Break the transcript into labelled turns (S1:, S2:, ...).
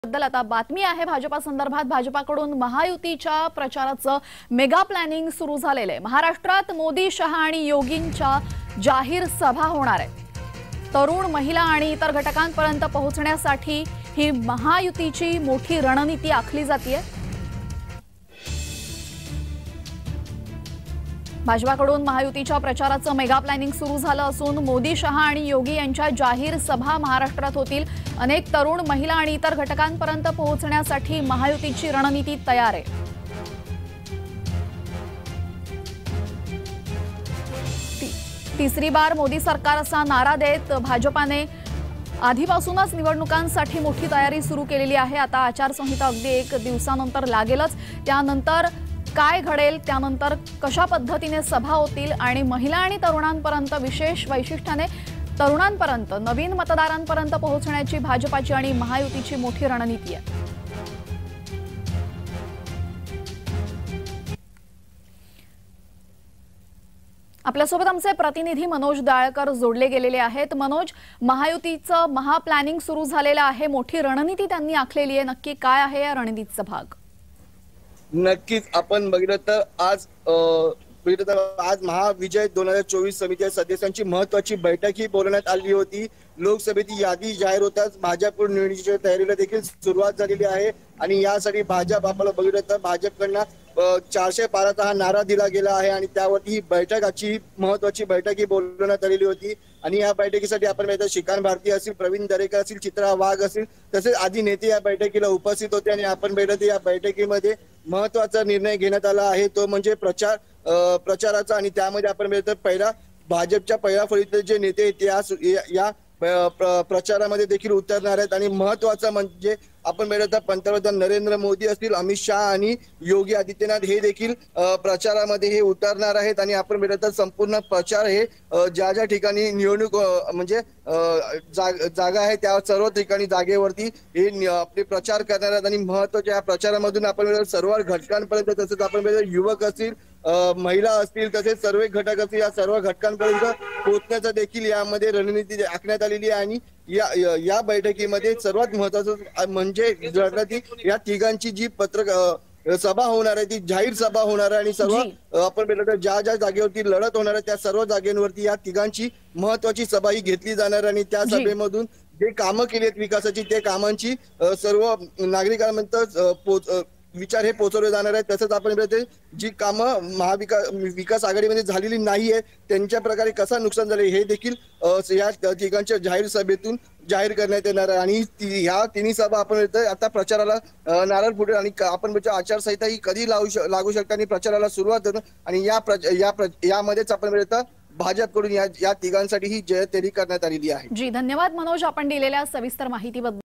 S1: बद्दल आता बातमी आहे भाजपा संदर्भात। भाजपाकडून महायुतीच्या प्रचाराचं मेगा प्लॅनिंग सुरू झालेलं आहे। महाराष्ट्रात मोदी, शहा आणि योगींच्या जाहीर सभा होणार आहे। तरुण, महिला आणि इतर घटकांपर्यंत पोहोचण्यासाठी ही महायुतीची मोठी रणनीती आखली जाते। भाजपाकडून महायुतीच्या प्रचाराचं मेगा प्लॅनिंग सुरू झालं असून मोदी, शहा आणि योगी यांच्या जाहीर सभा महाराष्ट्रात होतील। अनेक तरुण, महिला आणि इतर घटकांपर्यंत पोहोचण्यासाठी महायुतीची रणनीती तयार आहे। तिसरी बार मोदी सरकार असा नारा देत भाजपाने आधीपासूनच निवडणुकांसाठी मोठी तयारी सुरू केलेली आहे। आता आचारसंहिता अगदी एक दिवसानंतर लागेलच। त्यानंतर काय घडेल, त्यानंतर कशा पद्धतीने सभा होतील आणि महिला आणि तरुणांपर्यंत विशेष वैशिष्ट्याने तरुणांपर्यंत, नवीन मतदारांपर्यंत पोहोचण्याची भाजपाची आणि महायुतीची मोठी रणनीती आहे। आपल्यासोबत आमचे प्रतिनिधी मनोज दाळकर जोडले गेलेले आहेत। मनोज, महायुतीचं महा प्लॅनिंग सुरू झालेलं आहे, मोठी रणनीती त्यांनी आखलेली आहे, नक्की काय आहे या रणनीतीचा भाग?
S2: नक्कीच आपण बघितलं तर आज महाविजय 2024 समिती सदस्यांची महत्वाची बैठक ही बोलवण्यात आली होती। लोकसभेची यादी जाहीर होताच भाजपकडून निवडणुकीच्या तयारीला देखील सुरुवात झालेली आहे आणि यासाठी भाजप आपल्याला बघितलं तर भाजपकडनं 412चा हा नारा दिला गेला आहे आणि त्यावरती ही बैठकाची महत्वाची बैठक ही बोलवण्यात आलेली होती। आणि या बैठकीसाठी आपण पाहिलं श्रीकांत भारती असतील, प्रवीण दरेकर असतील, चित्रा वाघ असतील, तसेच आदी नेते या बैठकीला उपस्थित होते। आणि आपण पाहिलं या बैठकीमध्ये महत्वाचा निर्णय घेण्यात आला आहे, तो म्हणजे प्रचाराचा। आणि त्यामध्ये आपण पाहिलं तर पहिला भाजपच्या पहिल्या फळीतले जे नेते या प्रचारामध्ये देखील उतरणार आहेत। आणि महत्वाचं म्हणजे आपण पाहिलं तर पंतप्रधान नरेंद्र मोदी असतील, अमित शहा आणि योगी आदित्यनाथ हे देखील प्रचारामध्ये हे उतरणार आहेत। आणि आपण पाहिलं तर संपूर्ण प्रचार हे ज्या ज्या ठिकाणी निवडणूक म्हणजे जागा आहे त्या सर्व ठिकाणी जागेवरती हे आपले प्रचार करणार आहेत। आणि महत्वाच्या या प्रचारामधून आपण सर्व घटकांपर्यंत, तसेच आपण युवक असतील, महिला असतील, तसेच सर्व घटक असतील, या सर्व घटकांपर्यंत पोहोचण्याचा देखील यामध्ये रणनीती आखण्यात आलेली आहे। आणि या बैठकीमध्ये सर्वात महत्वाचं म्हणजे या तिघांची जी सभा होणार आहे ती जाहीर सभा होणार आहे। आणि सर्व आपण पाहिलं तर ज्या ज्या जागेवरती लढत होणार आहे त्या सर्व जागेवरती या तिघांची महत्वाची सभा ही घेतली जाणार। आणि त्या सभेमधून जे कामं केली आहेत विकासाची, ते कामांची सर्व नागरिकांपर्यंत विचार हे पोहोचवले जाणार आहेत। तसंच आपण जी कामं विकास आघाडीमध्ये झालेली नाहीये त्यांच्या प्रकारे कसा नुकसान झाले हे देखील या ठिकाणच्या जाहीर सभेतून जाहीर करण्यात येणार आहे। आणि ह्या तिन्ही सभा आपण आता प्रचाराला नारळ फुटेल आणि आपण आचारसंहिता ही कधी लागू शकते आणि प्रचाराला सुरुवात होतं। आणि यामध्येच आपण भाजपकडून या तिघांसाठी ही जयतेरी करण्यात आलेली आहे।
S1: जी, धन्यवाद मनोज, आपण दिलेल्या सविस्तर माहितीबद्दल।